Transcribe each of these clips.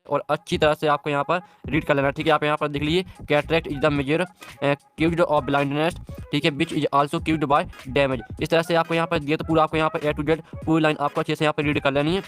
और अच्छी तरह से आपको यहाँ पर रीड कर लेना, ठीक है। आप यहाँ पर देख लीजिए, cataract is the major caused of blindness, ठीक है, which is also caused by damage. इस तरह से आपको यहाँ पर दिया, तो पूरा आपको यहाँ पर ए टू जेड पूरी लाइन आपको अच्छे से यहाँ पर रीड कर लेनी है।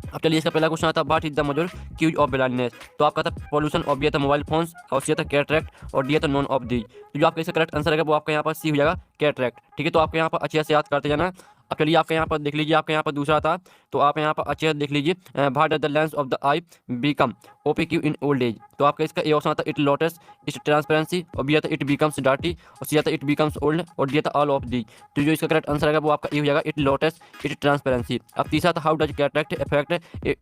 अब चलिए, इसका पहला क्वेश्चन आता है, what is the major cause of blindness. तो आपका था पॉल्यूशन, और दिया था मोबाइल फोन्स, और सी था कैटरेक्ट, और दिया था नॉन ऑफ दीज। तो जो आपका इसका करेक्ट आंसर रहेगा वो आपका यहाँ पर सी हो जाएगा, कैटरेक्ट, ठीक है। तो आपको यहाँ पर अच्छे से याद करते जाना। अब चलिए, आपके यहाँ पर देख लीजिए, आपके यहाँ पर दूसरा था, तो आप यहाँ पर अच्छे से देख लीजिए, what does the lens of the eye become opaque in old age. तो आपका इसका ए ऑप्शन आता है, इट लॉटेस, इट ट्रांसपेरेंसी, और बी आता है इट बिकम्स डार्टी, और सी आता है इट बिकम्स ओल्ड, और डी आता ऑल ऑफ दी। तो जो इसका करेक्ट आंसर रहेगा वो आपका ए हो जाएगा, इट लॉटेस, इट ट्रांसपेरेंसी। अब तीसरा था, how does cataract effect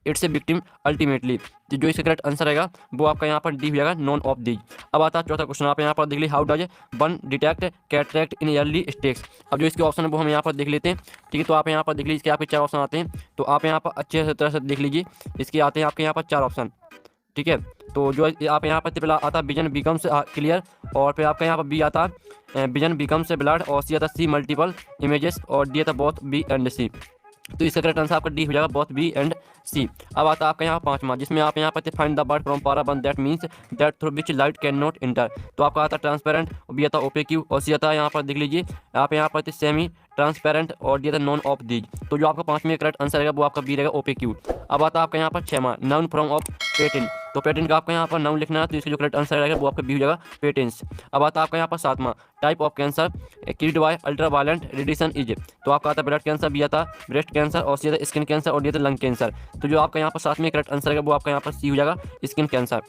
it's a victim ultimately. तो जो इसका करेक्ट आंसर रहेगा वो आपका यहाँ पर डी हो जाएगा, नॉन ऑफ दी। अब आता है चौथा क्वेश्चन, आप यहाँ पर देख लीजिए, how does one detect cataract in early stage. अब जो इसके ऑप्शन है वो हम यहाँ पर देख लेते हैं, ठीक है। तो आप यहाँ पर देख लीजिए, इसके आपके 4 ऑप्शन आते हैं, तो आप यहाँ पर अच्छे से तरह से देख लीजिए, इसके आते हैं आपके यहाँ पर 4 ऑप्शन, ठीक है। तो जो आप यहाँ पर पहला आता है, विजन बिकम्स क्लियर, और फिर आपका यहाँ पर बी आता है विजन बिकम्स ब्लड, और सी आता सी मल्टीपल इमेजेस, और डी आता बोथ बी एंड सी। तो इसका करेक्ट आंसर आपका डी हो जाएगा, बोथ बी एंड सी। अब आता है आपका यहाँ पांचवा, जिसमें आप यहाँ पर फाइंड द बर्ड फ्रॉम पारा one that means that through which light can not inter. तो आपका आता है ट्रांसपेरेंट, बी आता ओपेक्यू, और सी आता है यहाँ पर देख लीजिए, आप यहाँ पर सेमी ट्रांसपेरेंट, और डी आता नॉन ऑफ दीज। तो जो आपका पांचवें करेक्ट आंसर रहेगा वो आपका बी रहेगा, ओपेक्यू। अब आता है आपका यहाँ पर छठवां, नाउन फ्रॉम ऑफ पेटेंट। तो पेटेंट का आपका यहाँ पर नाउन लिखना है, तो इसका जो करेक्ट आंसर रहेगा वो आपका बी हो जाएगा, पेटेंट्स। अब आता है आपका यहाँ पर सातवां, type of cancer killed by ultraviolet radiation is. तो आपका आता है ब्लड कैंसर, बी आता ब्रेस्ट कैंसर, और सी आता स्किन कैंसर, और डी आता लंग कैंसर। तो जो आपका यहाँ पर सातवें करेक्ट आंसर रहेगा वो आपका यहाँ पर सी हो जाएगा, स्किन कैंसर।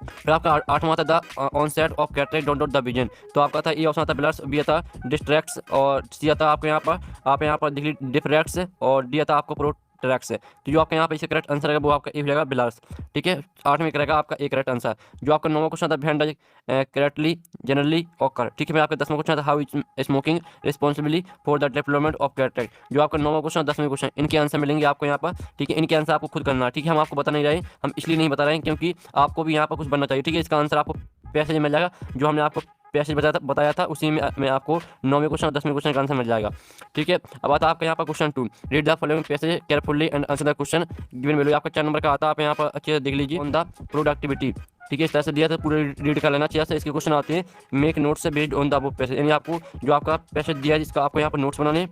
फिर आपका आठवां था, the onset of cataract don't the vision. तो आपका था ए ऑप्शन आता ब्लर्स, बी आता डिस्ट्रैक्ट्स, और सी आता आपके यहाँ पर, आप यहाँ पर देख लीजिए, डिफ्रैक्ट्स, और डी आता आपको ट्रैक्स है। तो जो आपका यहाँ पे इसका करेक्ट आंसर है वो आपका ए हो जाएगा, ब्लर्स, ठीक है। 8वें रहेगा आपका एक करेक्ट आंसर। जो आपका 9वां क्वेश्चन था, बिहाइंड करेक्टली जनरली ऑकर, ठीक है। मैं आपका 10वां क्वेश्चन था, how is smoking responsibly for the development of cataract. जो आपका 9वां क्वेश्चन, 10वें क्वेश्चन, इनके आंसर मिलेंगे आपको यहाँ पर, ठीक है। इनके आंसर आपको खुद करना है, ठीक है। हम आपको बता नहीं रहे, हम इसलिए नहीं बता रहे हैं क्योंकि आपको भी यहाँ पर कुछ बनना चाहिए, ठीक है। इसका आंसर आपको पैसेज मिल जाएगा, जो हमने आपको पैसेज बताया था उसी में आपको 9वें क्वेश्चन और 10वें क्वेश्चन का आंसर मिल जाएगा, ठीक है। अब आता है आपका यहाँ पर question 2, read the following passage carefully and answer the question given below. आपका 4 नंबर का आता है, आप यहाँ पर अच्छे से देख लीजिए, ऑन द प्रोडक्टिविटी, ठीक है। इस तरह से दिया था, पूरे रीड कर लेना चाहिए। इसके क्वेश्चन आते हैं, मेक नोट्स से based on the book passage, यानी आपको जो आपका पैसेज दिया है जिसका आपको यहाँ पर नोट्स बनाने,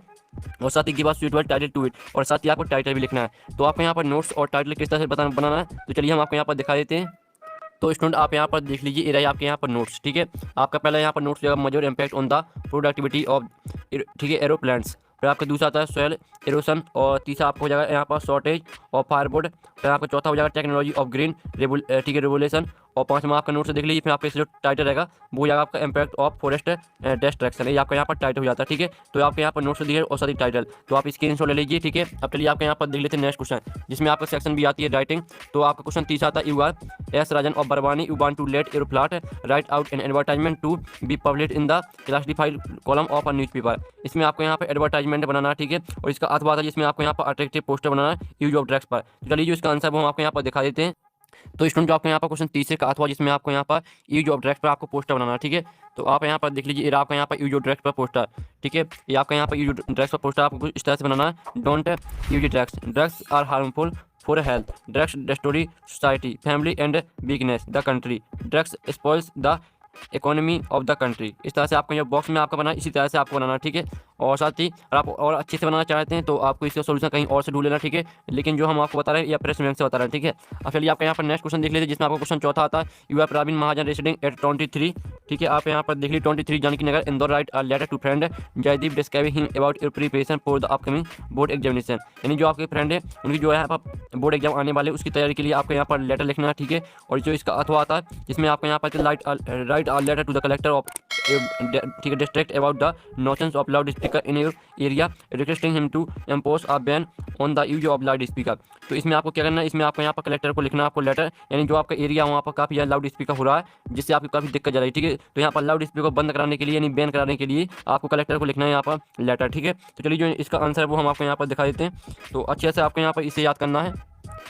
और साथ ही के बाद सुइटेबल टाइटल टू इट, और साथ ही आपको टाइटल भी लिखना है। तो आपको यहाँ पर नोट्स और टाइटल किस तरह से बनाना है, तो चलिए हम आपको यहाँ पर दिखा देते हैं। तो स्टूडेंट आप यहाँ पर देख लीजिए, ये रही आपके यहाँ पर नोट्स, ठीक है। आपका पहला यहाँ पर नोट्स जो है, major impact on the productivity of, ठीक है, एरोप्लेन्स। फिर आपका दूसरा आता है सॉइल एरोशन, और तीसरा आपको हो जाएगा यहाँ पर शॉर्टेज ऑफ फायरवुड। फिर आपका चौथा हो जाएगा टेक्नोलॉजी ऑफ ग्रीन ठीक है, रेवोल्यूशन। और 5वां आपका नोट से देख लीजिए। फिर आपका जो टाइटल रहेगा वो हो जाएगा आपका इम्पैक्ट ऑफ फॉरेस्ट डिस्ट्रक्शन, ये आपका यहाँ पर टाइटल हो जाता है, ठीक है। तो आपके यहाँ पर नोट से दिए और साथ ही टाइटल, तो आप स्क्रीनशॉट ले लीजिए, ठीक है। अब चलिए आपके यहाँ पर देख लेते हैं नेक्स्ट क्वेश्चन, जिसमें आपका सेक्शन भी आती है राइटिंग। तो आपका क्वेश्चन तीसरा आता है, you are S Rajan of Barwani, you want to let your plot write out an advertisement to be publish in the classified column of a newspaper. इसमें आपको यहाँ पर एडवर्टाइजमेंट बनाना है, ठीक है। और इसका अर्थ बात है जिसमें आपको यहाँ पर अट्रैक्टिव पोस्टर बनाना है यूज ऑफ ड्रग्स पर। तो चलिए जो इसका आंसर वो हम आपको यहाँ पर दिखा देते हैं। तो स्टूडेंट जो आपको यहाँ पर क्वेश्चन तीसरे का अथवा, जिसमें आपको यहाँ पर यूज ऑफ ड्रग्स पर आपको पोस्टर बनाना है, ठीक है। तो आप यहाँ पर देख लीजिए, आपका यहाँ पर यूज ऑफ ड्रग्स पर पोस्टर, ठीक है। ये आपका यहाँ पर यूज ड्रग्स पर पोस्टर आपको इस तरह से बनाना है, don't use drugs, drugs are harmful for health, drugs destroy society, family and weakness the country, drugs spoils the economy of the country. इस तरह से आपको जो बॉक्स में आपका बना इसी तरह से आपको बनाना है, ठीक है। और साथ ही अगर आप और अच्छे से बनाना चाहते हैं तो आपको इसका सोल्यूशन कहीं और से ढूंढ लेना, ठीक है। लेकिन जो हम आपको बता रहे हैं या प्रेस बैंक से बता रहे हैं, ठीक है। अब चलिए आपका यहाँ पर नेक्स्ट क्वेश्चन देख लीजिए, जिसमें आपको क्वेश्चन चौथा आता है, you are Praveen Mahajan residing at 23, ठीक है। आप यहाँ पर देख लीजिए 23 Janaki Nagar Indore, write a letter to friend Jaydeep describing him about your preparation for the upcoming board examination. यानी जो आपके फ्रेंड है उनकी जो है यहाँ पर बोर्ड एग्जाम आने वाले उसकी तैयारी के लिए आपको यहाँ पर लेटर लिखना है, ठीक है। और जो इसका अथवा आता है, जिसमें आपको यहाँ पर write a letter to the collector of, ठीक है, district about the nuisance of loud speaker in your area, requesting him to impose a ban on the use of loud speaker. तो इसमें आपको क्या करना है, इसमें आपको यहाँ पर कलेक्टर को लिखना है आपको लेटर, यानी जो आपका एरिया वहाँ पर काफ़ी ज़्यादा लाउड स्पीकर हो रहा है, जिससे आपकी काफ़ी दिक्कत जा रही है, ठीक है। तो यहाँ पर लाउड स्पीकर को बंद कराने के लिए, यानी बैन कराने के लिए आपको कलेक्टर को लिखना है यहाँ पर लेटर, ठीक है। तो चलिए जो इसका आंसर है वो हम आपको यहाँ पर दिखा देते हैं। तो अच्छे से आपको यहाँ पर इसे याद करना है।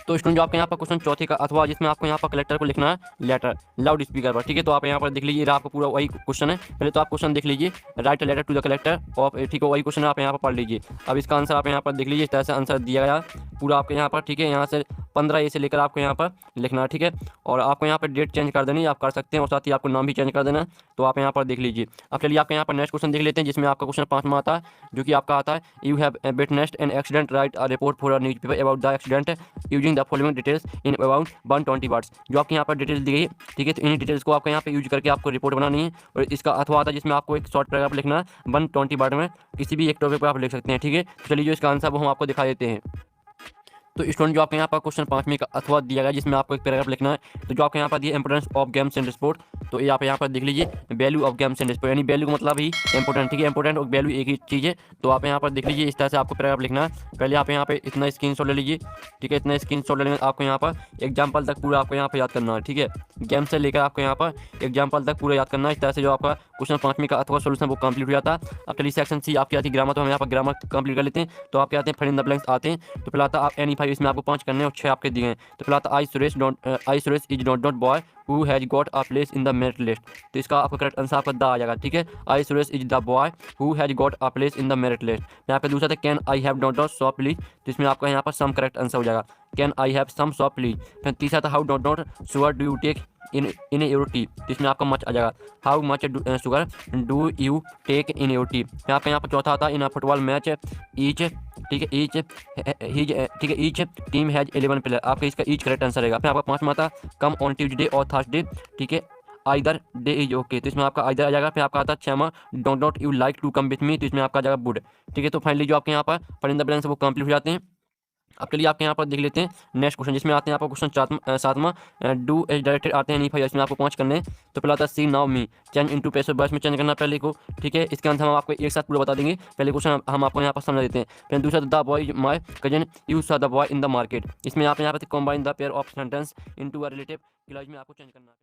तो स्टूडेंट जो आपके यहाँ पर क्वेश्चन चौथे का अथवा जिसमें आपको यहाँ पर कलेक्टर को लिखना है लेटर लाउड स्पीकर पर, ठीक है। तो आप यहाँ पर देख लीजिए, आपको पूरा वही क्वेश्चन है। पहले तो आप क्वेश्चन देख लीजिए, write letter to the collector of, ठीक है, वही क्वेश्चन आप यहाँ पर पढ़ लीजिए। अब इसका आंसर आप यहाँ पर देख लीजिए, इस तरह से आंसर दिया गया पूरा आपके यहाँ पर, ठीक है। यहाँ से 15A से लेकर आपको यहाँ पर लिखना है, ठीक है। और आपको यहाँ पर डेट चेंज कर देनी, आप कर सकते हैं, और साथ ही आपको नाम भी चेंज कर देना है। तो आप यहाँ पर देख लीजिए। अब चलिए आपके यहाँ पर नेक्स्ट क्वेश्चन देख लेते हैं, जिसमें आपका क्वेश्चन 5 में आता है, जो कि आपका आता है, you have witnessed an accident, right a report for a newspaper about the accident using the following details in about 120 words. जो आपके यहाँ पर डिटेल्स दी गई, ठीक है। तो इन डिटेल्स को आपको यहाँ पे यूज करके आपको रिपोर्ट बनानी है, और इसका अथवा आता है जिसमें आपको एक शॉर्ट पैराग्राफ लिखना है 120 वर्ड में, किसी भी एक टॉपिक पर आप लिख सकते हैं, ठीक है। तो चलिए जो इसका आंसर वो हम आपको दिखा देते हैं। तो स्टूडेंट जो आपके यहाँ पर क्वेश्चन 5 का अथवा दिया गया, जिसमें आपको एक पैराग्राफ लिखना है। तो जो आपके यहाँ पर दिया importance of games and sport, तो ये आप यहाँ पर देख लीजिए, value of games and sport, यानी वैल्यू का मतलब ही इंपोर्टेंट, ठीक है। इंपोर्टेंट और वैल्यू एक ही चीज़ है। तो आप यहाँ पर देख लीजिए, इस तरह से आपको पैराग्राफ लिखना है। पहले आप यहाँ पे इतना स्क्रीनशॉट ले लीजिए, ठीक है। इतना स्क्रीनशॉट लेने आपको यहाँ पर एग्जाम्पल तक पूरा आपको यहाँ पर याद करना है, ठीक है। गेम से लेकर आपको यहाँ पर एग्जाम्पल तक पूरा याद करना है। इस तरह से जो आपका क्वेश्चन 5 का अथवा सोल्यूशन वो कंप्लीट हो जाता है। अब चलिए सेक्शन सी आपकी आती है ग्रामर, तो हम यहाँ पर ग्रामर कंप्लीट कर लेते हैं। तो आपके आते हैं फिल इन द ब्लैंक्स आते हैं। तो पहले आता है आप एनी 5, इसमें आपको 5 करने और 6 आपके दिए हैं। तो पहले आता है I Suresh is not boy who has got a place in the merit list. तो इसका आपका करेक्ट आंसर आपका द आ जाएगा, ठीक है। I Suresh is the boy who has got a place in the merit list. यहाँ पे दूसरा था can I have dot shop please, तो इसमें आपका यहाँ पर सम करेक्ट आंसर हो जाएगा, can I have some shop please. फिर तीसरा था how dot sugar do you take in your tea, तो इसमें आपका मच आ जाएगा, how much sugar do you take in your tea. यहाँ पे यहाँ पर चौथा आता है in a football match each, ठीक है, ईच हीज, ठीक है, ईच टीम हैज 11 प्लेयर, आपका इसका ईच करेक्ट आंसर रहेगा। फिर आपका 5वां आता कम ऑन ट्यूजडे और थर्सडे, ठीक है, आइदर डे इज ओके, तो इसमें आपका आइदर आ जाएगा। फिर आपका आता है 6वां don't you like to come with me, तो इसमें आपका आ जाएगा वुड, ठीक है। तो फाइनली जो आपके यहाँ पर फिल इन द ब्लैंक्स वो कंप्लीट हो जाते हैं। अब चलिए आपके यहाँ पर देख लेते हैं नेक्स्ट क्वेश्चन, जिसमें आते हैं आपको क्वेश्चन 7वां डू एज डायरेक्टेड आते हैं नहीं भाई, इसमें आपको 5 करने हैं। तो पहले आता है सी now me change into passive voice में चेंज करना पहले को, ठीक है। इसके आंसर हम आपको एक साथ पूरा बता देंगे। पहले क्वेश्चन हम आपको यहाँ पर समझा देते हैं। फिर दूसरा the boy my cousin you saw the boy in the market, इसमें आप यहाँ पर combine the pair of sentence into a relative clause में आपको चेंज करना है।